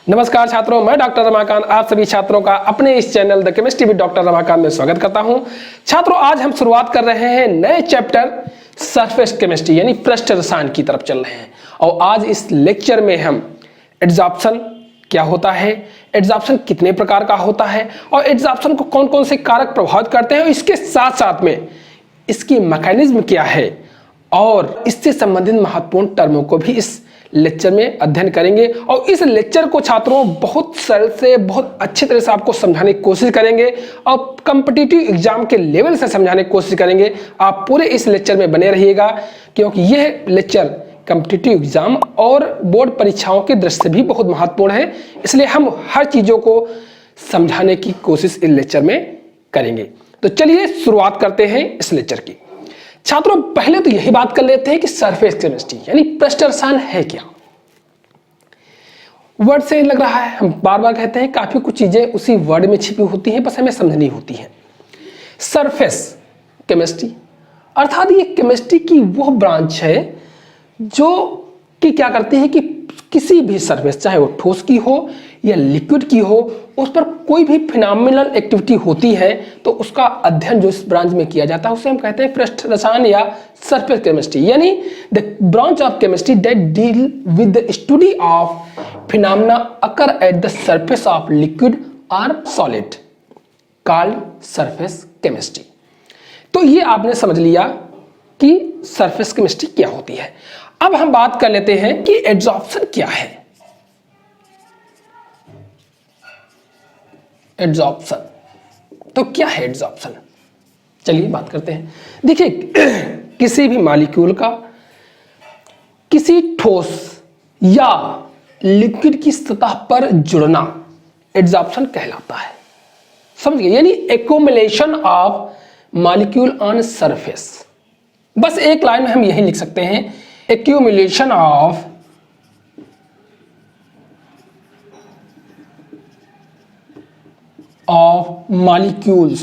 नमस्कार छात्रों, मैं डॉक्टर रमाकांत आप सभी छात्रों का अपने इस channel the chemistry with doctor Ramakant में स्वागत करता हूं। छात्रों, आज हम शुरुआत कर रहे हैं नए चैप्टर सरफेस केमिस्ट्री यानी पृष्ठ रसायन की तरफ चल रहे हैं। और आज इस लेक्चर में हम एड्सॉर्प्शन क्या होता है, एड्सॉर्प्शन कितने प्रकार का होता है और एड्सॉर्प्शन को कौन कौन से कारक प्रभावित करते हैं और इसके साथ साथ में इसकी मैकेनिज्म क्या है और इससे संबंधित महत्वपूर्ण टर्मों को भी इस लेक्चर में अध्ययन करेंगे। और इस लेक्चर को छात्रों बहुत सरल से बहुत अच्छी तरह से आपको समझाने की कोशिश करेंगे और कॉम्पिटिटिव एग्जाम के लेवल से समझाने की कोशिश करेंगे। आप पूरे इस लेक्चर में बने रहिएगा क्योंकि यह लेक्चर कॉम्पिटिटिव एग्जाम और बोर्ड परीक्षाओं के दृष्टि से भी बहुत महत्वपूर्ण है, इसलिए हम हर चीज़ों को समझाने की कोशिश इस लेक्चर में करेंगे। तो चलिए शुरुआत करते हैं इस लेक्चर की। छात्रों, पहले तो यही बात कर लेते हैं कि सरफेस केमिस्ट्री यानी पृष्ठ रसायन है क्या। वर्ड से लग रहा है, हम बार बार कहते हैं, काफी कुछ चीजें उसी वर्ड में छिपी होती हैं, बस हमें समझनी होती हैं। सरफेस केमिस्ट्री अर्थात ये केमिस्ट्री की वो ब्रांच है जो कि क्या करती है कि किसी भी सरफेस, चाहे वो ठोस की हो या लिक्विड की हो, उस पर कोई भी फिनोमिनल एक्टिविटी होती है तो उसका अध्ययन जो इस ब्रांच में किया जाता है उसे हम कहते हैं पृष्ठ रसायन या सरफेस केमिस्ट्री, यानी the branch of chemistry that deal with the study of phenomena occur at the surface of liquid और सॉलिड कॉल्ड सरफेस केमिस्ट्री। तो ये आपने समझ लिया कि सरफेस केमिस्ट्री क्या होती है। अब हम बात कर लेते हैं कि एड्सॉर्प्शन क्या है। एड्सॉर्प्शन तो क्या है एड्सॉर्प्शन, चलिए बात करते हैं। देखिए, किसी भी मॉलिक्यूल का किसी ठोस या लिक्विड की सतह पर जुड़ना एड्सॉर्प्शन कहलाता है। समझ गए, यानी accumulation of molecule on surface. बस एक लाइन में हम यही लिख सकते हैं, एक्युमुलेशन ऑफ molecules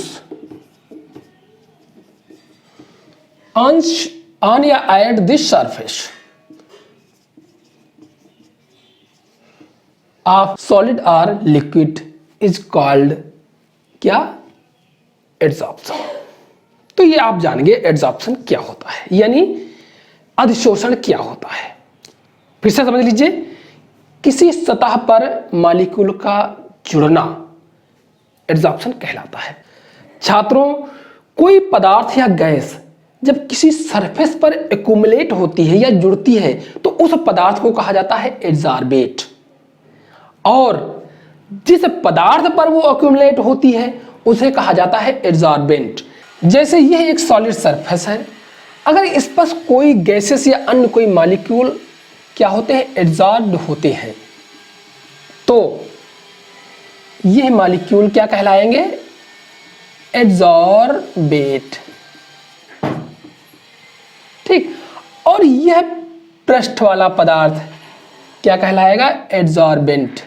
on या at this surface of solid or liquid is called क्या, एड्सॉर्प्शन। तो ये आप जानेंगे एड्सॉर्प्शन क्या होता है, यानी अधिशोषण क्या होता है। फिर से समझ लीजिए, किसी सतह पर मॉलिक्यूल का जुड़ना एड्सॉर्प्शन कहलाता है। छात्रों, कोई पदार्थ या गैस जब किसी सरफेस पर एक्युमुलेट होती है या जुड़ती है तो उस पदार्थ को कहा जाता है एड्सॉर्बेट, और जिस पदार्थ पर वो एक्युमुलेट होती है उसे कहा जाता है एड्सॉर्बेंट। जैसे यह एक सॉलिड सरफेस है, अगर इस पर कोई गैसेस या अन्य कोई मॉलिक्यूल क्या होते हैं, एड्सॉर्ब्ड होते हैं, तो यह मॉलिक्यूल क्या कहलाएंगे, एड्सॉर्बेट। ठीक, और यह पृष्ठ वाला पदार्थ क्या कहलाएगा, एड्सॉर्बेंट।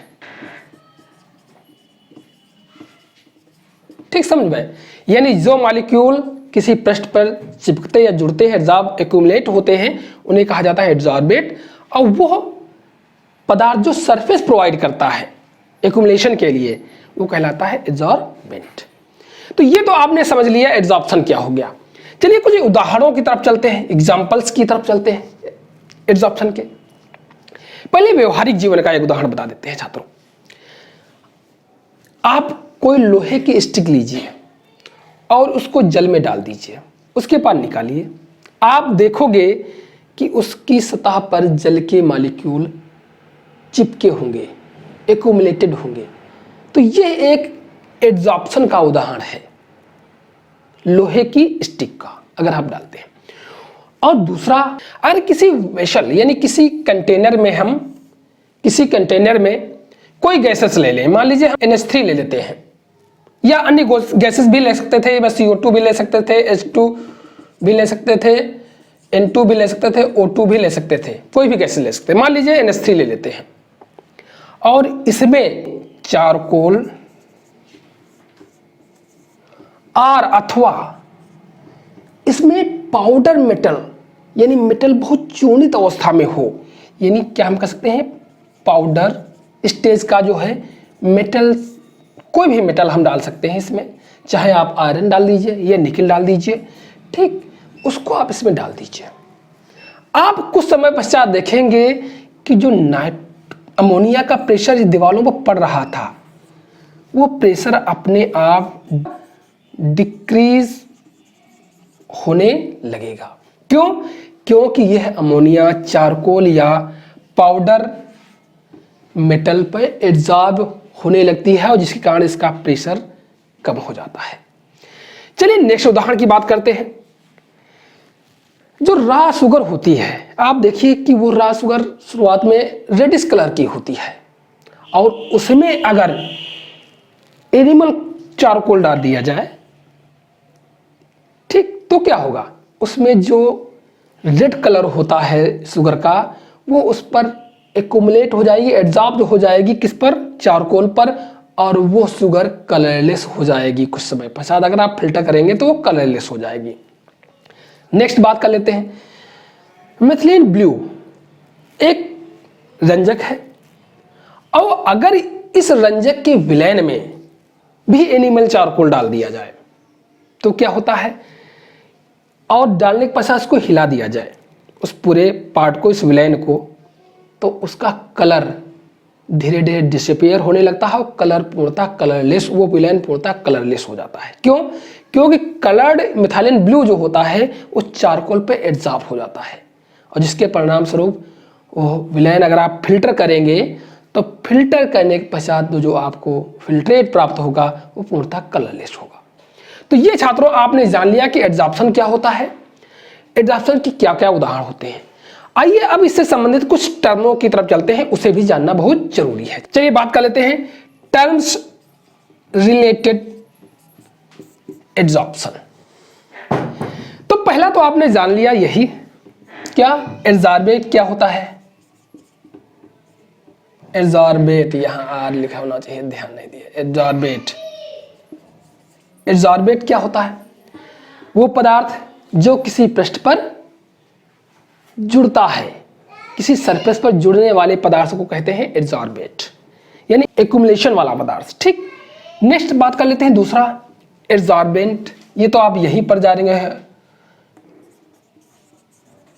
ठीक, समझ में, यानी जो मॉलिक्यूल किसी पृष्ठ पर चिपकते या जुड़ते हैं, एड्सॉर्ब एक्युमुलेट होते हैं, उन्हें कहा जाता है एड्सॉर्बेट। और वो पदार्थ जो सरफेस प्रोवाइड करता है एक्युमुलेशन के लिए वो कहलाता है एड्सॉर्बेंट। तो ये तो आपने समझ लिया एड्सॉर्प्शन क्या हो गया। चलिए कुछ उदाहरणों की तरफ चलते हैं, एग्जांपल्स की तरफ चलते हैं एड्सॉर्प्शन के। पहले व्यवहारिक जीवन का एक उदाहरण बता देते हैं छात्रों। आप कोई लोहे की स्टिक लीजिए और उसको जल में डाल दीजिए, उसके पार निकालिए, आप देखोगे कि उसकी सतह पर जल के मॉलिक्यूल चिपके होंगे, एक्युमुलेटेड होंगे। तो यह एक एड्सॉर्प्शन का उदाहरण है, लोहे की स्टिक का अगर आप डालते हैं। और दूसरा, अगर किसी वेसल यानी किसी कंटेनर में, हम किसी कंटेनर में कोई गैसेस ले लें, मान लीजिए हम NH3 ले लेते हैं या अन्य गैसेस भी ले सकते थे, बस CO2 भी ले सकते थे, H2 भी ले सकते थे, N2 भी ले सकते थे, O2 भी ले सकते थे, कोई भी गैसेस ले सकते हैं। मान लीजिए NH3 ले लेते हैं और इसमें चारकोल और अथवा इसमें पाउडर मेटल यानी मेटल बहुत चूर्णित अवस्था में हो, यानी क्या हम कह सकते हैं पाउडर स्टेज का जो है मेटल, कोई भी मेटल हम डाल सकते हैं इसमें, चाहे आप आयरन डाल दीजिए या निकल डाल दीजिए, ठीक, उसको आप इसमें डाल दीजिए। आप कुछ समय पश्चात देखेंगे कि जो अमोनिया का प्रेशर दीवारों पर पड़ रहा था, वो प्रेशर अपने आप डिक्रीज होने लगेगा। क्यों? क्योंकि यह अमोनिया चारकोल या पाउडर मेटल पर एब्जॉर्ब होने लगती है और जिसके कारण इसका प्रेशर कम हो जाता है। चलिए नेक्स्ट उदाहरण की बात करते हैं। जो रॉ शुगर होती है, आप देखिए कि वो रॉ शुगर शुरुआत में रेडिश कलर की होती है और उसमें अगर एनिमल चारकोल डाल दिया जाए, ठीक, तो क्या होगा, उसमें जो रेड कलर होता है शुगर का, वो उस पर एक्युमुलेट हो जाएगी, एब्जॉर्ब हो जाएगी, किस पर, चारकोल पर, और वो शुगर कलरलेस हो जाएगी। कुछ समय पश्चात अगर आप फिल्टर करेंगे तो वो कलरलेस हो जाएगी। नेक्स्ट बात कर लेते हैं, मिथिलीन ब्लू एक रंजक है और अगर इस रंजक के विलयन में भी एनिमल चारकोल डाल दिया जाए तो क्या होता है, और डालने के पश्चात उसको हिला दिया जाए, उस पूरे पार्ट को, इस विलयन को, तो उसका कलर धीरे धीरे डिसअपीयर होने लगता है और कलर पूर्णतः कलरलेस, वो विलयन पूर्णतः कलरलेस हो जाता है। क्यों? क्योंकि कलर्ड मिथाइलिन ब्लू जो होता है वो चारकोल पे एब्जॉर्ब हो जाता है और जिसके परिणाम स्वरूप वो विलयन अगर आप फिल्टर करेंगे तो फिल्टर करने के पश्चात जो आपको फिल्ट्रेट प्राप्त होगा वो पूर्णतः कलरलेस होगा। तो ये छात्रों आपने जान लिया कि एब्जॉर्प्शन क्या होता है, एब्जॉर्प्शन की क्या क्या उदाहरण होते हैं। आइए अब इससे संबंधित कुछ टर्मों की तरफ चलते हैं, उसे भी जानना बहुत जरूरी है। चलिए बात कर लेते हैं टर्म्स रिलेटेड एब्जॉर्प्शन। तो पहला तो आपने जान लिया यही, क्या एब्जॉर्बेट क्या होता है। एब्जॉर्बेट, यहां आर लिखा होना चाहिए, ध्यान नहीं दिया। एब्जॉर्बेट, एब्जॉर्बेट क्या होता है, वो पदार्थ जो किसी पृष्ठ पर जुड़ता है, किसी सरफेस पर जुड़ने वाले पदार्थ को कहते हैं एब्जॉर्बेट, यानी एक्युमुलेशन वाला पदार्थ। ठीक, नेक्स्ट बात कर लेते हैं दूसरा एब्जॉर्बेंट। ये तो आप यहीं पर जानेंगे।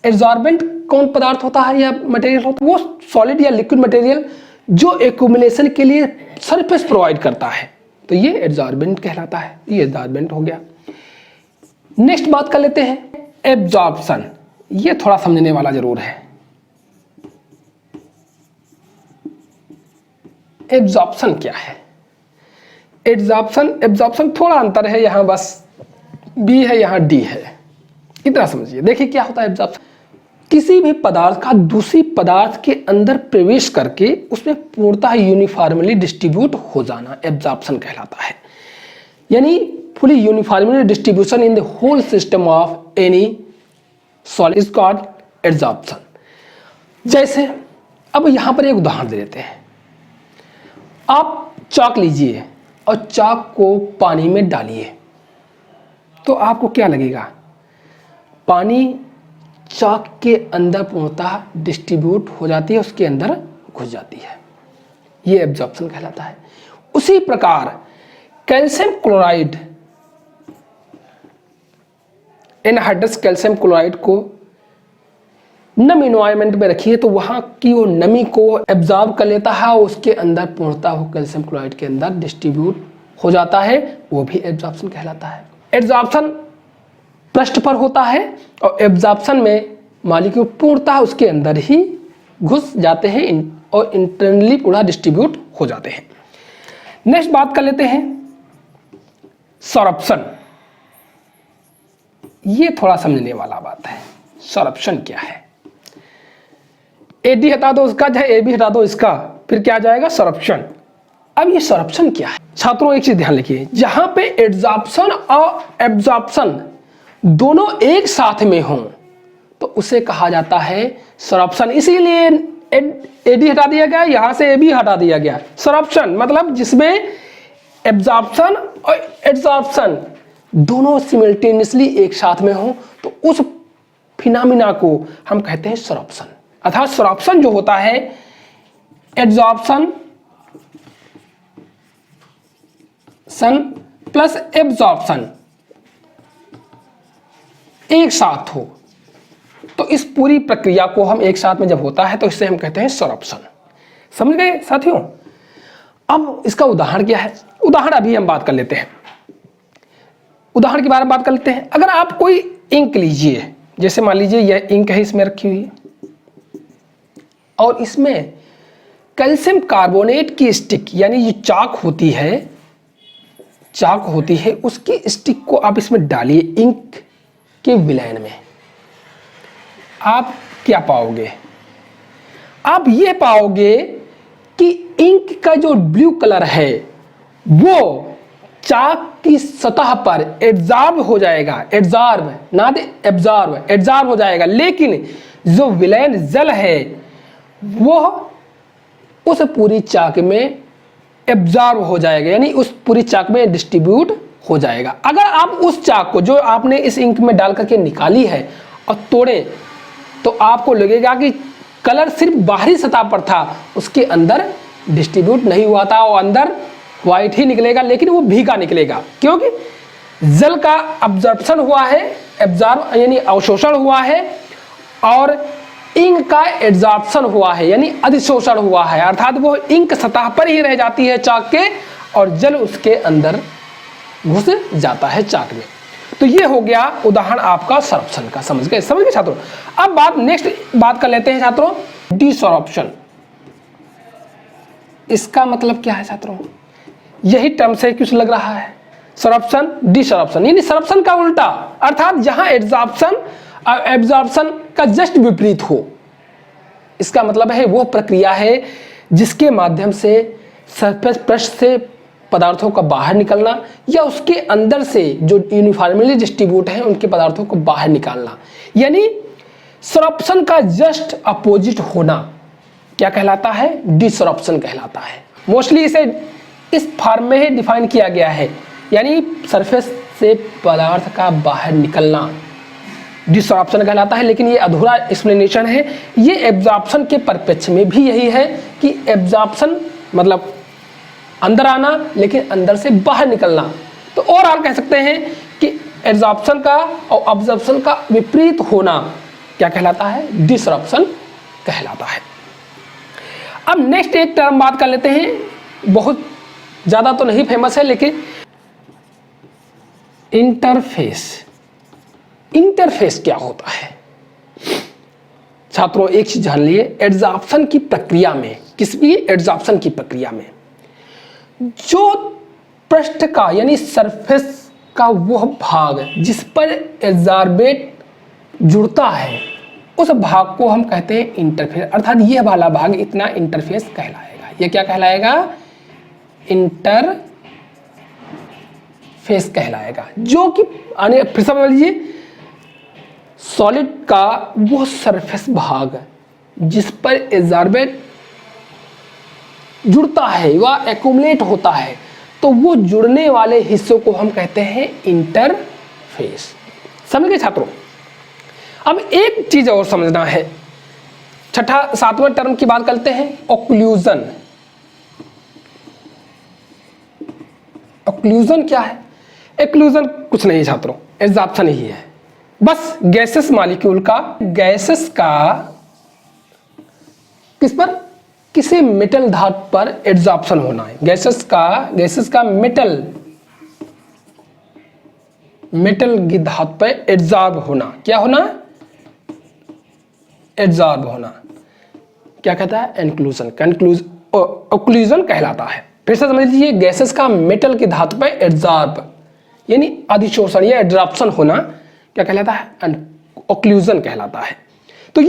एब्जॉर्बेंट कौन पदार्थ होता है या मटेरियल होता है, वो सॉलिड या लिक्विड मटेरियल जो एक्युमुलेशन के लिए सरफेस प्रोवाइड करता है, तो ये एब्जॉर्बेंट कहलाता है। ये एब्जॉर्बेंट हो गया। नेक्स्ट बात कर लेते हैं एब्जॉर्प्शन। ये थोड़ा समझने वाला जरूर है। एब्जॉर्प्शन क्या है, एब्जॉर्प्शन थोड़ा अंतर है, यहां बस बी है यहां डी है, इतना समझिए। देखिए क्या होता है एब्जॉर्प्शन, किसी भी पदार्थ का दूसरी पदार्थ के अंदर प्रवेश करके उसमें पूर्णतः यूनिफॉर्मली डिस्ट्रीब्यूट हो जाना एब्जॉर्प्शन कहलाता है। यानी fully uniformly distribution in the whole system of any solid is called absorption. जैसे अब यहां पर एक उदाहरण दे देते हैं। आप चाक लीजिए और चाक को पानी में डालिए, तो आपको क्या लगेगा, पानी चाक के अंदर पूर्णतः डिस्ट्रीब्यूट हो जाती है, उसके अंदर घुस जाती है, ये एब्जॉर्प्शन कहलाता है। उसी प्रकार calcium chloride, anhydrous calcium chloride को नम इन्वायरमेंट में रखिए तो वहां की वो नमी को एब्जॉर्ब कर लेता है और उसके अंदर पूर्णतः वो कैल्शियम क्लोराइड के अंदर डिस्ट्रीब्यूट हो जाता है, वो भी एब्जॉर्प्शन कहलाता है। एब्जॉर्प्शन पृष्ठ पर होता है और एब्जॉर्प्शन में मॉलिक्यूल पूर्णतः उसके अंदर ही घुस जाते हैं और इंटरनली पूरा डिस्ट्रीब्यूट हो जाते हैं। नेक्स्ट बात कर लेते हैं सॉर्प्शन। ये थोड़ा समझने वाला बात है। सॉर्प्शन क्या है, एडी हटा दो उसका, चाहे ए बी हटा दो इसका, फिर क्या आ जाएगा, सॉर्प्शन। अब ये सॉर्प्शन क्या है छात्रों, एक चीज ध्यान रखिए, जहां पे एब्जॉर्प्शन और एब्जॉर्प्शन दोनों एक साथ में हों तो उसे कहा जाता है सॉर्प्शन। इसीलिए एडी हटा दिया गया, यहां से ए बी हटा दिया गया। सॉर्प्शन मतलब जिसमें एब्जॉर्प्शन और एब्जॉर्प्शन दोनों सिमल्टेनियसली एक साथ में हो तो उस फिनोमिना को हम कहते हैं सॉर्प्शन। अर्थात सॉर्प्शन जो होता है एब्जॉर्प्शन प्लस एब्जॉर्प्शन एक साथ हो, तो इस पूरी प्रक्रिया को हम एक साथ में जब होता है तो इससे हम कहते हैं सोर्प्शन। समझ गए साथियों? अब इसका उदाहरण क्या है, उदाहरण अभी हम बात कर लेते हैं, उदाहरण के बारे में बात कर लेते हैं। अगर आप कोई इंक लीजिए, जैसे मान लीजिए यह इंक है, इसमें रखी हुई है, और इसमें कैल्शियम कार्बोनेट की स्टिक यानी ये चाक होती है, चाक होती है, उसकी स्टिक को आप इसमें डालिए इंक के विलयन में, आप क्या पाओगे? आप ये पाओगे कि इंक का जो ब्लू कलर है वो चाक की सतह पर एब्जॉर्ब हो जाएगा, एब्जॉर्ब ना दे एब्जॉर्ब, एब्जॉर्ब हो जाएगा, लेकिन जो विलयन जल है वो उस पूरी चाक में एब्जॉर्ब हो जाएगा, यानी उस पूरी चाक में डिस्ट्रीब्यूट हो जाएगा। अगर आप उस चाक को जो आपने इस इंक में डाल करके निकाली है और तोड़े तो आपको लगेगा कि कलर सिर्फ बाहरी सतह पर था, उसके अंदर डिस्ट्रीब्यूट नहीं हुआ था, और अंदर व्हाइट ही निकलेगा, लेकिन वो भीगा निकलेगा, क्योंकि जल का अब्जॉर्प्शन हुआ है, एब्जॉर्ब यानी अवशोषण हुआ है, और इंक का एब्जॉर्प्शन हुआ है यानी अधिशोषण हुआ है, अर्थात वो इंक सतह पर ही रह जाती है चाक के, और जल उसके अंदर घुस जाता है चाक में। तो ये हो गया उदाहरण आपका सोर्प्शन का। समझ गए छात्रों? अब बात नेक्स्ट बात कर लेते हैं छात्रों, डिसोर्प्शन। इसका मतलब क्या है छात्रों? यही टर्म से कुछ लग रहा है, सोर्प्शन डिसोर्प्शन, यानी सोर्प्शन का उल्टा, अर्थात जहां एब्जॉर्प्शन और एब्जॉर्प्शन का जस्ट विपरीत हो। इसका मतलब है वो प्रक्रिया है जिसके माध्यम से सरफेस पृष्ठ से पदार्थों का बाहर निकलना, या उसके अंदर से जो यूनिफॉर्मली डिस्ट्रीब्यूट हैं उनके पदार्थों को बाहर निकालना, यानी सोर्प्शन का जस्ट अपोजिट होना क्या कहलाता है? डिसोर्प्शन कहलाता है। मोस्टली इसे इस फॉर्म में ही डिफाइन किया गया है, यानी सरफेस से पदार्थ का बाहर निकलना डिसोर्प्शन कहलाता है। लेकिन ये अधूरा एक्सप्लेनेशन है, ये एब्जॉर्प्शन के परिप्रेक्ष्य में भी यही है कि एब्जॉर्प्शन मतलब अंदर आना, लेकिन अंदर से बाहर निकलना। तो ओवरऑल कह सकते हैं कि एब्जॉर्प्शन का और अब्जॉर्प्शन का विपरीत होना क्या कहलाता है? डिसोर्प्शन कहलाता है। अब नेक्स्ट एक टर्म बात कर लेते हैं, बहुत ज्यादा तो नहीं फेमस है, लेकिन इंटरफेस। इंटरफेस क्या होता है छात्रों? एक चीज जान लिए, एब्जॉर्प्शन की प्रक्रिया में, किस भी एब्जॉर्प्शन की प्रक्रिया में जो पृष्ठ का यानी सरफेस का वह भाग जिस पर एब्जॉर्बेट जुड़ता है, उस भाग को हम कहते हैं इंटरफेस, अर्थात यह वाला भाग इतना इंटरफेस कहलाएगा। यह क्या कहलाएगा? इंटरफेस कहलाएगा, जो कि फिर से बोल लीजिए, सॉलिड का वो सरफेस भाग जिस पर एब्जॉर्बेट जुड़ता है, वह एक्युमुलेट होता है, तो वो जुड़ने वाले हिस्सों को हम कहते हैं इंटरफेस। समझ गए छात्रों? अब एक चीज और समझना है, छठा सातवां टर्म की बात करते हैं, ओक्लूजन। ओक्लूजन क्या है? एक्लूजन कुछ नहीं छात्रों, एब्जॉर्प्शन ही है, बस गैसेस मॉलिक्यूल का, गैसेस का किस पर? किसी मेटल धातु पर एब्जॉर्प्शन होना है। गैसेस का मेटल की धातु पर एब्जॉर्ब होना, क्या होना? एब्जॉर्ब होना क्या कहता है? इंक्लूजन, ओक्लूजन कहलाता है। फिर से समझ लीजिए, गैसेस का मेटल की धातु पर एब्जॉर्ब यानी अधिशोषण या एब्जॉर्प्शन होना क्या कहलाता है? ओक्लूजन कहलाता है। तो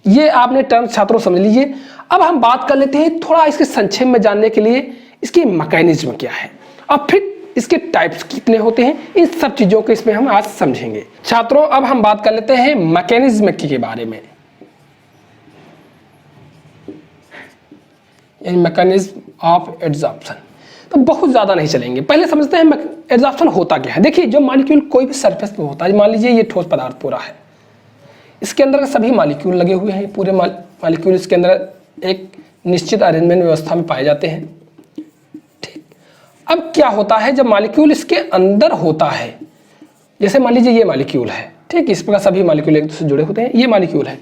ये आपने टर्म छात्रों समझ लीजिए। अब हम बात कर लेते हैं थोड़ा इसके संक्षेप में जानने के लिए, इसकी मैकेनिज्म क्या है और फिर इसके टाइप्स कितने होते हैं, इन सब चीजों को इसमें हम आज समझेंगे। छात्रों अब हम बात कर लेते हैं मैकेनिज्म के बारे में, मैकेनिज्म ऑफ एब्जॉर्प्शन। तो बहुत ज्यादा नहीं चलेंगे, पहले समझते हैं एब्जॉर्प्शन होता क्या है। देखिए, जो मॉलिक्यूल कोई भी सरफेस पे होता है, मान लीजिए ये ठोस पदार्थ पूरा है, इसके अंदर सभी मॉलिक्यूल लगे हुए हैं, पूरे मॉलिक्यूल इसके अंदर एक निश्चित अरेंजमेंट व्यवस्था में पाए जाते हैं, ठीक। अब क्या होता है जब मॉलिक्यूल इसके अंदर होता है, जैसे मान लीजिए ये मॉलिक्यूल है, ठीक, इस प्रकार सभी मॉलिक्यूल एक दूसरे से जुड़े होते हैं, ये मॉलिक्यूल है,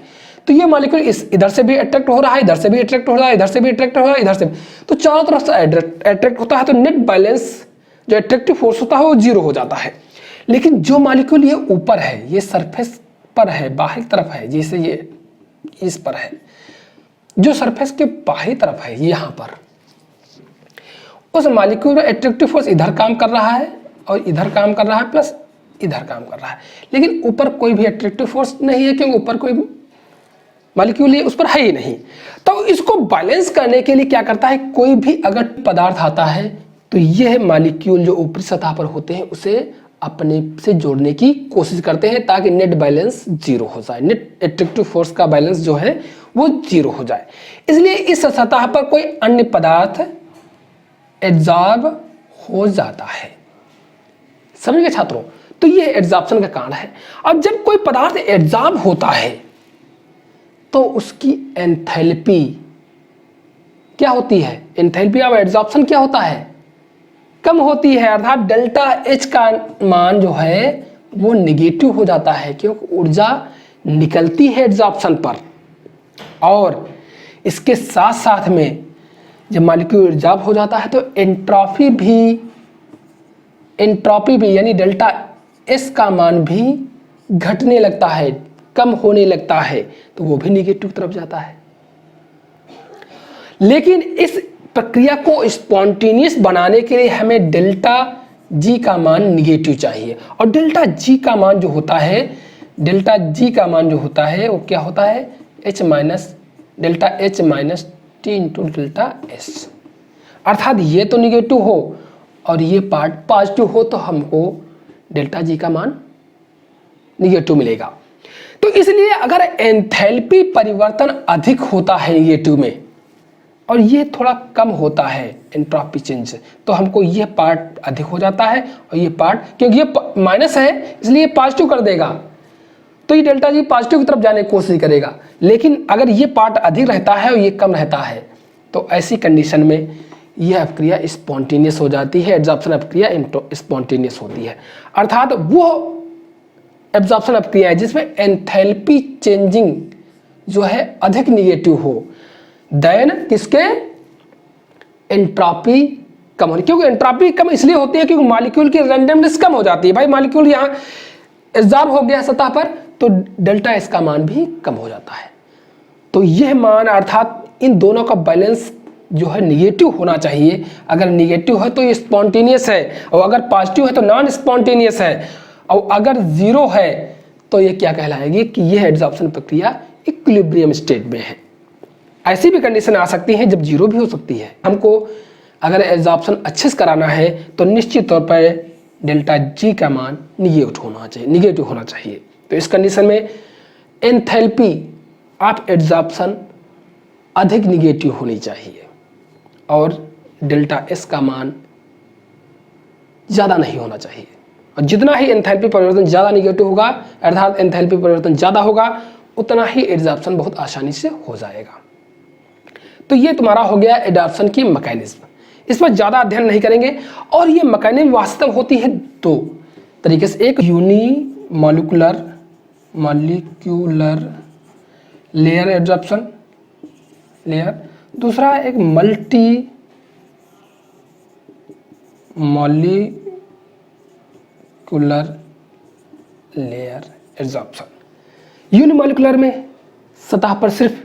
तो ये मॉलिक्यूल इस इधर से भी अट्रैक्ट हो रहा है, इधर से भी अट्रैक्ट हो रहा है, इधर से भी अट्रैक्ट हो रहा है, इधर से भी, तो चारों तरफ से अट्रैक्ट होता है, तो नेट बैलेंस जो अट्रैक्टिव फोर्स होता है वो जीरो हो जाता है। लेकिन जो मॉलिक्यूल ये ऊपर है, ये सरफेस पर है, बाहरी तरफ है, जैसे ये इस पर है, जो सरफेस के बाहरी तरफ है यहाँ पर, उस मॉलिक्यूल में अट्रैक्टिव फोर्स इधर काम कर रहा है और इधर काम कर रहा है प्लस इधर काम कर रहा है, लेकिन ऊपर कोई भी अट्रैक्टिव फोर्स नहीं है क्योंकि ऊपर कोई मॉलिक्यूल उस पर है ही नहीं। तो इसको बैलेंस करने के लिए क्या करता है, कोई भी अगर पदार्थ आता है तो यह मॉलिक्यूल जो ऊपरी सतह पर होते हैं उसे अपने से जोड़ने की कोशिश करते हैं ताकि नेट बैलेंस जीरो हो जाए, नेट अट्रैक्टिव फोर्स का बैलेंस जो है वो जीरो हो जाए। इसलिए इस सतह पर कोई अन्य पदार्थ एब्जॉर्ब हो जाता है। समझ गए छात्रों? तो ये एब्जॉर्प्शन का कारण है। अब जब कोई पदार्थ एब्जॉर्ब होता है तो उसकी एंथैल्पी क्या होती है, एंथैल्पी ऑफ एब्जॉर्प्शन क्या होता है, कम होती है, अर्थात डेल्टा एच का मान जो है वो निगेटिव हो जाता है क्योंकि ऊर्जा निकलती है एब्जॉर्प्शन पर। और इसके साथ साथ में जब मॉलिक्यूल एब्जॉर्ब हो जाता है तो एंट्रोपी भी यानी डेल्टा एस का मान भी घटने लगता है, कम होने लगता है, तो वो भी निगेटिव तरफ जाता है। लेकिन इस प्रक्रिया को स्पॉन्टेनियस बनाने के लिए हमें डेल्टा जी का मान निगेटिव चाहिए, और डेल्टा जी का मान जो होता है, डेल्टा जी का मान जो होता है वो क्या होता है, H minus delta H minus T into delta S. अर्थात ये तो निगेटिव हो और ये पार्ट पॉजिटिव हो तो हमको डेल्टा जी का मान निगेटिव मिलेगा। तो इसलिए अगर एंथैल्पी परिवर्तन अधिक होता है निगेटिव में और ये थोड़ा कम होता है एंट्रोपी चेंज, तो हमको ये पार्ट अधिक हो जाता है और ये पार्ट, क्योंकि ये माइनस है इसलिए पॉजिटिव कर देगा, तो ये डेल्टा जी पॉजिटिव की तरफ जाने की कोशिश करेगा। लेकिन अगर ये पार्ट अधिक रहता है और ये कम रहता है तो ऐसी कंडीशन में यह अपक्रिया स्पॉन्टेनियस हो जाती है, एब्जॉर्प्शन अपक्रिया स्पॉन्टेनियस होती है। अर्थात वो एब्जॉर्प्शन अपक्रिया है जिसमें एंथैल्पी चेंजिंग जो है अधिक निगेटिव हो देन किसके, एंट्रोपी कम होने। क्योंकि एंट्रोपी कम इसलिए होती है क्योंकि मॉलिक्यूल की रैंडमनेस कम हो जाती है। भाई मॉलिक्यूल यहाँ एब्जॉर्ब हो गया सतह पर तो डेल्टा एस का मान भी कम हो जाता है। तो यह मान अर्थात इन दोनों का बैलेंस जो है निगेटिव होना चाहिए। अगर निगेटिव है तो ये स्पॉन्टेनियस है, और अगर पॉजिटिव है तो नॉन स्पॉन्टेनियस है, और अगर जीरो है तो ये क्या कहलाएगी कि यह एब्जॉर्प्शन प्रक्रिया इक्विलिब्रियम स्टेट में है। ऐसी भी कंडीशन आ सकती है जब जीरो भी हो सकती है। हमको अगर एब्जॉर्प्शन अच्छे से कराना है तो निश्चित तौर पर डेल्टा जी का मान निगेटिव होना चाहिए। तो इस कंडीशन में एंथैल्पी ऑफ एब्जॉर्प्शन अधिक निगेटिव होनी चाहिए और डेल्टा एस का मान ज़्यादा नहीं होना चाहिए। और जितना ही एंथैल्पी परिवर्तन ज़्यादा निगेटिव होगा, अर्थात एंथैल्पी परिवर्तन ज़्यादा होगा, उतना ही एब्जॉर्प्शन बहुत आसानी से हो जाएगा। तो ये तुम्हारा हो गया एब्जॉर्प्शन की मैकेनिज्म। इस पर ज़्यादा अध्ययन नहीं करेंगे। और ये मैकेनिज्म वास्तव होती है दो तरीके से, एक यूनिमॉलिक्यूलर लेयर एब्जॉर्प्शन लेयर, दूसरा एक multi molecular layer absorption. Unimolecular में सतह पर सिर्फ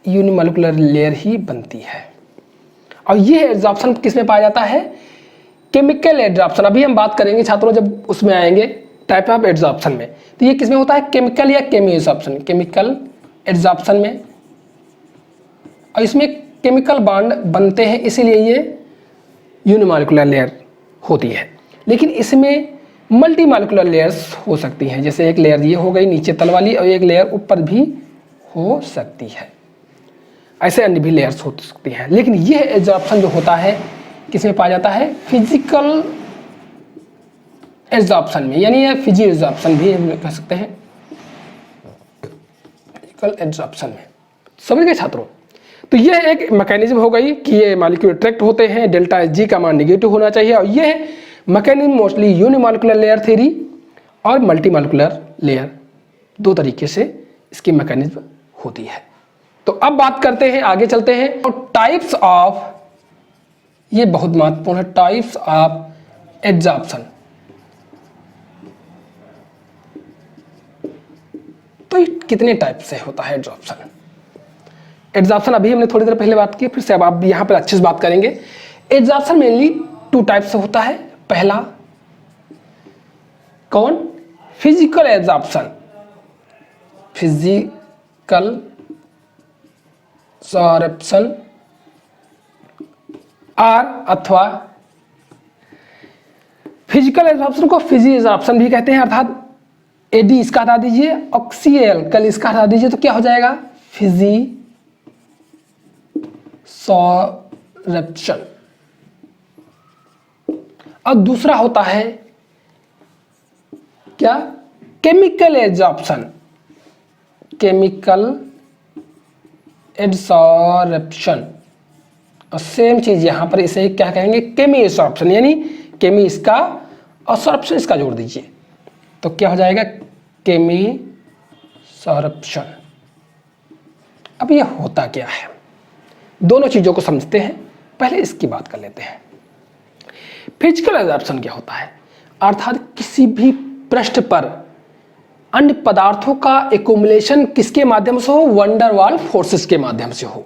यूनिमॉलिक्यूलर लेयर ही बनती है, और ये एब्जॉर्प्शन किस में पाया जाता है, केमिकल एब्जॉर्प्शन। अभी हम बात करेंगे छात्रों जब उसमें आएंगे टाइप ऑफ एब्जॉर्प्शन में, तो ये किस में होता है, केमिकल या केमी एब्जॉर्प्शन, केमिकल एब्जॉर्प्शन में। और इसमें केमिकल बॉन्ड बनते हैं इसीलिए ये यूनिमॉलिक्यूलर लेयर होती है। लेकिन इसमें मल्टी मॉलिक्यूलर लेयर्स हो सकती हैं, जैसे एक लेयर ये हो गई नीचे तल वाली और एक लेयर ऊपर भी हो सकती है, ऐसे अन्य भी लेयर्स हो सकती हैं। लेकिन यह एब्जॉर्प्शन जो होता है किसमें पाया जाता है, फिजिकल एब्जॉर्प्शन में, यानी यह फिजी एब्जॉर्प्शन भी हम कह सकते हैं, फिजिकल एब्जॉर्प्शन में। समझ गए छात्रों? तो यह एक मैकेनिज्म हो गई कि ये मॉलिक्यूल अट्रैक्ट होते हैं, डेल्टा एच जी का मान निगेटिव होना चाहिए। और यह mechanism mostly unimolecular layer theory और मल्टीमॉलिक्यूलर लेयर, दो तरीके से इसकी मैकेनिज्म होती है। तो अब बात करते हैं, आगे चलते हैं। तो टाइप्स ऑफ, ये बहुत महत्वपूर्ण है, टाइप्स ऑफ एड्जॉर्प्शन। तो ये कितने टाइप से होता है एड्जॉर्प्शन? एड्जॉर्प्शन अभी हमने थोड़ी देर पहले बात की, फिर से अब आप यहां पर अच्छे से बात करेंगे। एड्जॉर्प्शन मेनली 2 टाइप से होता है। पहला कौन? फिजिकल एड्जॉर्प्शन, फिजिकल एब्जॉर्प्शन और अथवा फिजिकल एब्जॉर्प्शन को फिजी एब्जॉर्प्शन भी कहते हैं, अर्थात एडी इसका हटा दीजिए, ऑक्सीएल कल इसका हटा दीजिए, तो क्या हो जाएगा? Fiji absorption. और दूसरा होता है क्या? Chemical absorption, chemical absorption. और सेम चीज यहां पर इसे क्या कहेंगे? केमी एब्जॉर्प्शन, यानी केमी इसका और एब्जॉर्प्शन इसका जोड़ दीजिए, तो क्या हो जाएगा? केमी एब्जॉर्प्शन। अब ये होता क्या है, दोनों चीजों को समझते हैं। पहले इसकी बात कर लेते हैं। फिजिकल एब्जॉर्प्शन क्या होता है? अर्थात किसी भी पृष्ठ पर अन्य पदार्थों का एक्युमुलेशन किसके माध्यम से हो? वैन डर वाल्स फोर्सेस के माध्यम से हो।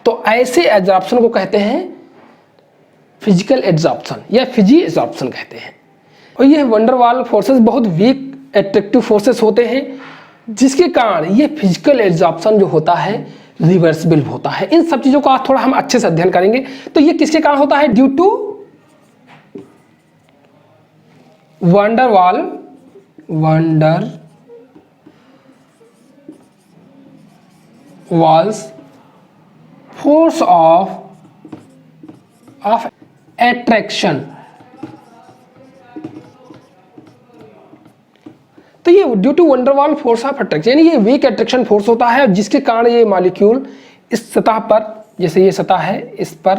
तो ऐसे एब्जॉर्प्शन को कहते हैं फिजिकल एब्जॉर्प्शन या फिजी एब्जॉर्प्शन कहते हैं। और ये वैन डर वाल्स फोर्सेस बहुत वीक एट्रैक्टिव फोर्सेस होते हैं, जिसके कारण ये फिजिकल एब्जॉर्प्शन जो होता है रिवर्सिबल होता है। इन सब चीजों का थोड़ा हम अच्छे से अध्ययन करेंगे। तो ये किसके कारण होता है? Due to van der Waals force of attraction. तो ये due to van der Waals force of attraction, यानी ये वीक एट्रैक्शन फोर्स होता है, जिसके कारण ये मॉलिक्यूल इस सतह पर, जैसे ये सतह है, इस पर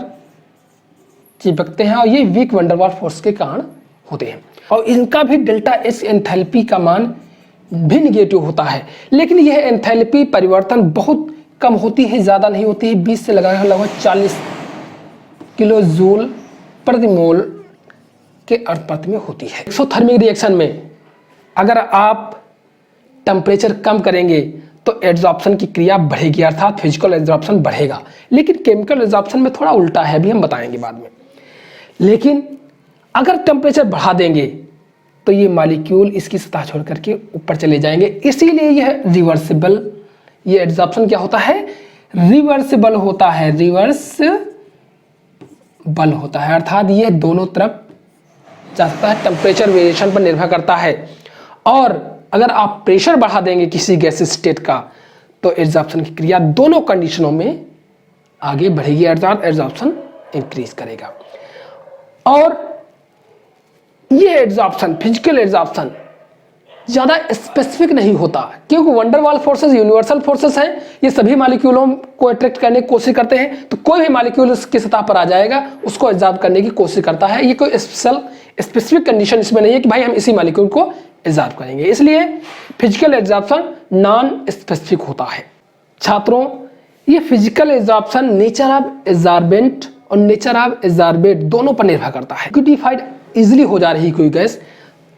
चिपकते हैं और ये weak van der Waals force के कारण होते हैं। और इनका भी डेल्टा एच एंथैल्पी का मान भी निगेटिव होता है, लेकिन यह एंथैल्पी परिवर्तन बहुत कम होती है, ज़्यादा नहीं होती है। 20 से लगाकर लगभग 40 किलो जूल प्रति मोल के अनुपात में होती है। एक्सोथर्मिक रिएक्शन में अगर आप टेम्परेचर कम करेंगे तो एड्जॉर्प्शन की क्रिया बढ़ेगी, अर्थात फिजिकल एड्जॉर्प्शन बढ़ेगा। लेकिन केमिकल एड्जॉर्प्शन में थोड़ा उल्टा है, अभी हम बताएंगे बाद में। लेकिन अगर टेम्परेचर बढ़ा देंगे तो ये मॉलिक्यूल इसकी सतह छोड़ करके ऊपर चले जाएंगे, इसीलिए यह रिवर्सिबल, ये एड्जॉर्प्शन क्या होता है? रिवर्सिबल होता है, रिवर्सिबल होता है, अर्थात ये दोनों तरफ जा सकता है, टेम्परेचर वेरिएशन पर निर्भर करता है। और अगर आप प्रेशर बढ़ा देंगे किसी गैस स्टेट का तो एड्जॉर्प्शन की क्रिया दोनों कंडीशनों में आगे बढ़ेगी, अर्थात एड्जॉर्प्शन इंक्रीज करेगा। और ये एड्जॉर्प्शन, फिजिकल एड्जॉर्प्शन ज़्यादा स्पेसिफिक नहीं होता, क्योंकि van der Waals forces universal forces हैं, ये सभी मॉलिक्यूलों को अट्रैक्ट करने की कोशिश करते हैं। तो कोई भी मॉलिक्यूल उसकी सतह पर आ जाएगा, उसको एब्जॉर्ब करने की कोशिश करता है। ये कोई स्पेसिफिक कंडीशन इसमें नहीं है कि भाई हम इसी मॉलिक्यूल को एब्जॉर्ब करेंगे, इसलिए फिजिकल एब्जॉर्प्शन नॉन स्पेसिफिक होता है। छात्रों, ये physical absorption nature of absorbent और नेचर ऑफ एब्जॉर्बेट दोनों पर निर्भर करता है। लिक्विडिफाइड इजिली हो जा रही कोई गैस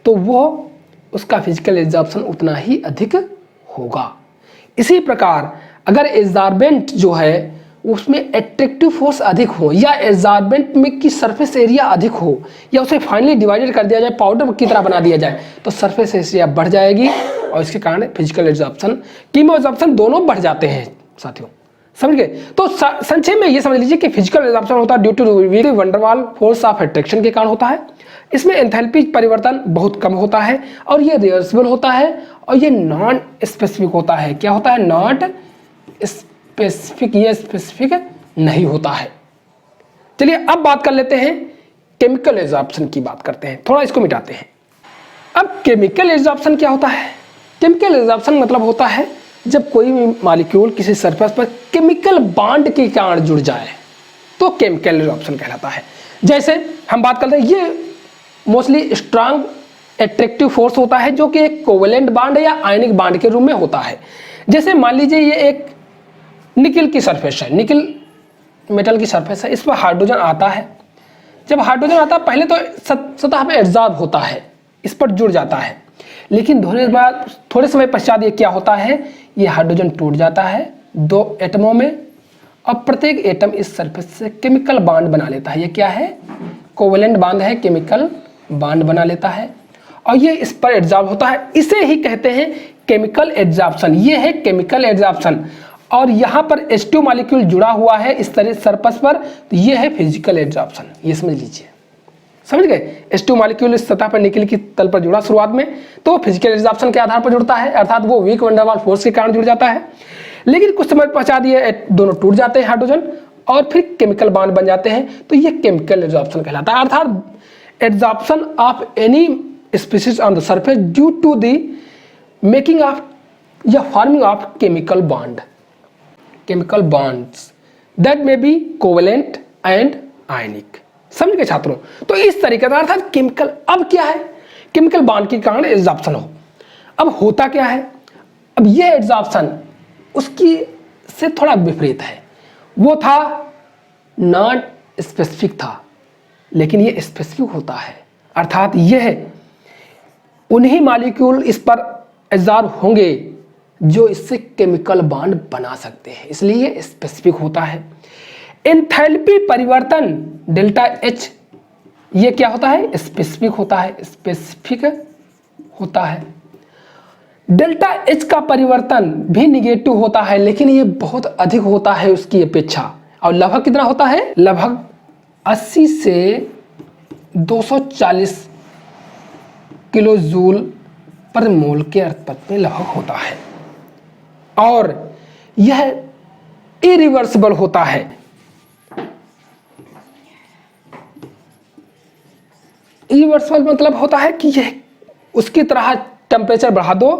तो वो उसका फिजिकल एब्जॉर्प्शन उतना ही अधिक होगा। इसी प्रकार अगर एब्जॉर्बेंट जो है उसमें एट्रैक्टिव फोर्स अधिक हो, या एब्जॉर्बेंट में की सरफेस एरिया अधिक हो, या उसे फाइनली डिवाइडेड कर दिया जाए, पाउडर की तरह बना दिया जाए, तो सरफेस एरिया बढ़ जाएगी और इसके कारण फिजिकल एब्जॉर्प्शन, कीमो एब्जॉर्प्शन दोनों बढ़ जाते हैं साथियों, समझ गए। तो संक्षेप में ये समझ लीजिए कि फिजिकल एब्जॉर्प्शन होता है due to van der Waals force of attraction के कारण होता है। इसमें एंथैल्पी परिवर्तन बहुत कम होता है और ये रिवर्सिबल होता है और ये नॉन स्पेसिफिक होता है। क्या होता है? नॉट स्पेसिफिक, ये स्पेसिफिक नहीं होता है। चलिए अब बात कर लेते हैं केमिकल एब्जॉर्प्शन की बात करते हैं, थोड़ा इसको मिटाते हैं। अब केमिकल एब्जॉर्प्शन क्या होता है? केमिकल एब्जॉर्प्शन मतलब होता है जब कोई भी मॉलिक्यूल किसी सरफेस पर केमिकल बॉन्ड के कारण जुड़ जाए तो केमिकल एब्जॉर्प्शन कहलाता है। जैसे हम बात करते हैं, ये मोस्टली स्ट्रांग एट्रैक्टिव फोर्स होता है जो कि एक कोवेलेंट बॉन्ड या आयनिक बॉन्ड के रूप में होता है। जैसे मान लीजिए ये एक निकल की सरफेस है, निकल मेटल की सरफेस है, इस पर हाइड्रोजन आता है। जब हाइड्रोजन आता है पहले तो सतह पे एब्जॉर्ब होता है, इस पर जुड़ जाता है, लेकिन थोड़े समय पश्चात ये क्या होता है, ये हाइड्रोजन टूट जाता है 2 एटमों में और प्रत्येक एटम इस सरफेस से केमिकल बॉन्ड बना लेता है। ये क्या है, कोवेलेंट बॉन्ड है, केमिकल बॉन्ड बना लेता है और ये इस पर एब्जॉर्ब होता है। इसे ही कहते हैं केमिकल एब्जॉर्प्शन। ये है केमिकल एब्जॉर्प्शन और यहाँ पर H2 मॉलिक्यूल जुड़ा हुआ है इस तरह सरफेस पर, तो ये है फिजिकल एब्जॉर्प्शन। ये समझ लीजिए, समझ गए। H2 मॉलिक्यूल इस सतह पर निकल की तल पर जुड़ा शुरुआत में, तो फिजिकल एब्जॉर्प्शन के आधार पर जुड़ता है, अर्थात वो वीक वंडर वाल फोर्स के कारण जुड़ जाता है। लेकिन कुछ समय पश्चात ये दोनों टूट जाते हैं हाइड्रोजन और फिर केमिकल बॉन्ड बन जाते हैं, तो ये केमिकल एब्जॉर्प्शन कहलाता है। अर्थात absorption of any species on the surface due to the making of या forming of chemical bond, chemical bonds that may be covalent and ionic. समझ गए छात्रों। तो इस तरीके से अर्थात केमिकल, अब क्या है, केमिकल बॉन्ड के कारण एब्जॉर्प्शन हो। अब होता क्या है, अब ये एब्जॉर्प्शन उसकी से थोड़ा विपरीत है। वो था नॉट स्पेसिफिक था, लेकिन ये स्पेसिफिक होता है। अर्थात यह उन्हीं मॉलिक्यूल इस पर एब्जॉर्ब होंगे जो इससे केमिकल बॉन्ड बना सकते हैं, इसलिए ये स्पेसिफिक होता है। एंथैल्पी परिवर्तन डेल्टा H, ये क्या होता है, स्पेसिफिक होता है, स्पेसिफिक होता है। डेल्टा H का परिवर्तन भी निगेटिव होता है, लेकिन ये बहुत अधिक होता है उसकी अपेक्षा। और लगभग कितना होता है, लगभग 80 से 240 किलो जूल पर मोल के अनुपात में लगभग होता है और यह इरिवर्सिबल होता है। इरिवर्सिबल मतलब होता है कि यह उसकी तरह टेम्परेचर बढ़ा दो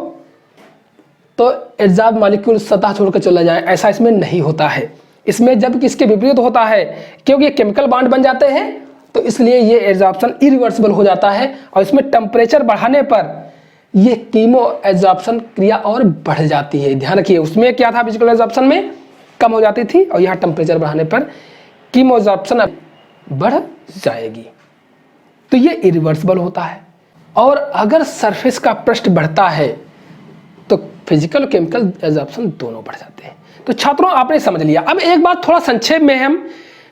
तो एब्जॉर्ब मॉलिक्यूल सतह छोड़कर चला जाए, ऐसा इसमें नहीं होता है। इसमें जब इसके विपरीत होता है, क्योंकि ये केमिकल बॉन्ड बन जाते हैं तो इसलिए ये एब्जॉर्प्शन इरिवर्सिबल हो जाता है और इसमें टेम्परेचर बढ़ाने पर ये कीमो एब्जॉर्प्शन क्रिया और बढ़ जाती है। ध्यान रखिए, उसमें क्या था, फिजिकल एब्जॉर्प्शन में कम हो जाती थी और यहाँ टेम्परेचर बढ़ाने पर कीमो एब्जॉर्प्शन बढ़ जाएगी, तो ये इरिवर्सिबल होता है। और अगर सरफेस का पृष्ठ बढ़ता है तो फिजिकल और केमिकल एब्जॉर्प्शन दोनों बढ़ जाते हैं। तो छात्रों आपने समझ लिया। अब एक बात थोड़ा संक्षेप में हम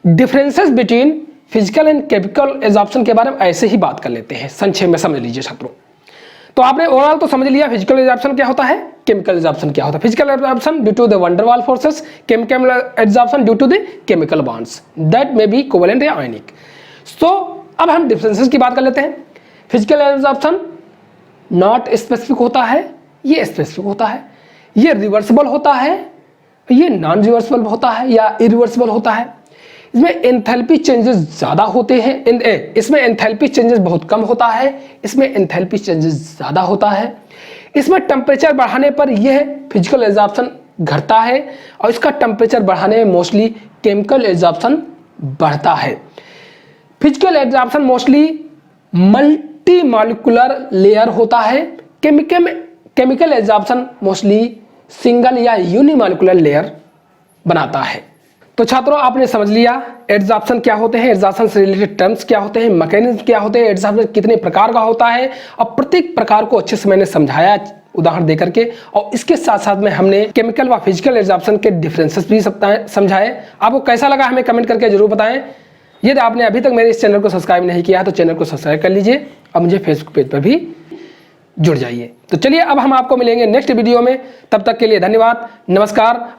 differences between physical and chemical absorption के बारे में ऐसे ही बात कर लेते हैं, संक्षेप में समझ लीजिए छात्रों। तो आपने ओवरऑल तो समझ लिया फिजिकल एब्जॉर्प्शन क्या होता है, केमिकल एब्जॉर्प्शन क्या होता है। Physical absorption due to the van der Waals forces, chemical absorption due to the chemical bonds that may be covalent या आयनिक। तो अब हम डिफरेंसेस की बात कर लेते हैं। फिजिकल एब्जॉर्प्शन नॉट स्पेसिफिक होता है, ये स्पेसिफिक होता है। ये रिवर्सिबल होता है, ये नॉन रिवर्सिबल होता है या इरिवर्सिबल होता है। इसमें एंथैल्पी चेंजेस ज़्यादा होते हैं, इसमें एंथैल्पी चेंजेस बहुत कम होता है, इसमें एंथैल्पी चेंजेस ज़्यादा होता है। इसमें टेम्परेचर बढ़ाने पर यह फिजिकल एब्जॉर्प्शन घटता है और इसका टेम्परेचर बढ़ाने में मोस्टली केमिकल एब्जॉर्प्शन बढ़ता है। Physical absorption mostly multi molecular layer होता है, केमिकल एब्जॉर्प्शन मोस्टली सिंगल या यूनिमॉलिक्यूलर लेयर बनाता है। तो छात्रों आपने समझ लिया एब्जॉर्प्शन क्या होते हैं, एब्जॉर्प्शन से रिलेटेड टर्म्स क्या होते हैं, मैकेनिज्म क्या होते हैं, एब्जॉर्प्शन कितने प्रकार का होता है और प्रत्येक प्रकार को अच्छे से मैंने समझाया उदाहरण देकर के। और इसके साथ साथ में हमने केमिकल व फिजिकल एब्जॉर्प्शन के डिफरेंसेस भी समझाए। आपको कैसा लगा हमें कमेंट करके जरूर बताएं। यदि आपने अभी तक मेरे इस चैनल को सब्सक्राइब नहीं किया तो चैनल को सब्सक्राइब कर लीजिए और मुझे फेसबुक पेज पर भी जुड़ जाइए। तो चलिए अब हम आपको मिलेंगे नेक्स्ट वीडियो में, तब तक के लिए धन्यवाद, नमस्कार।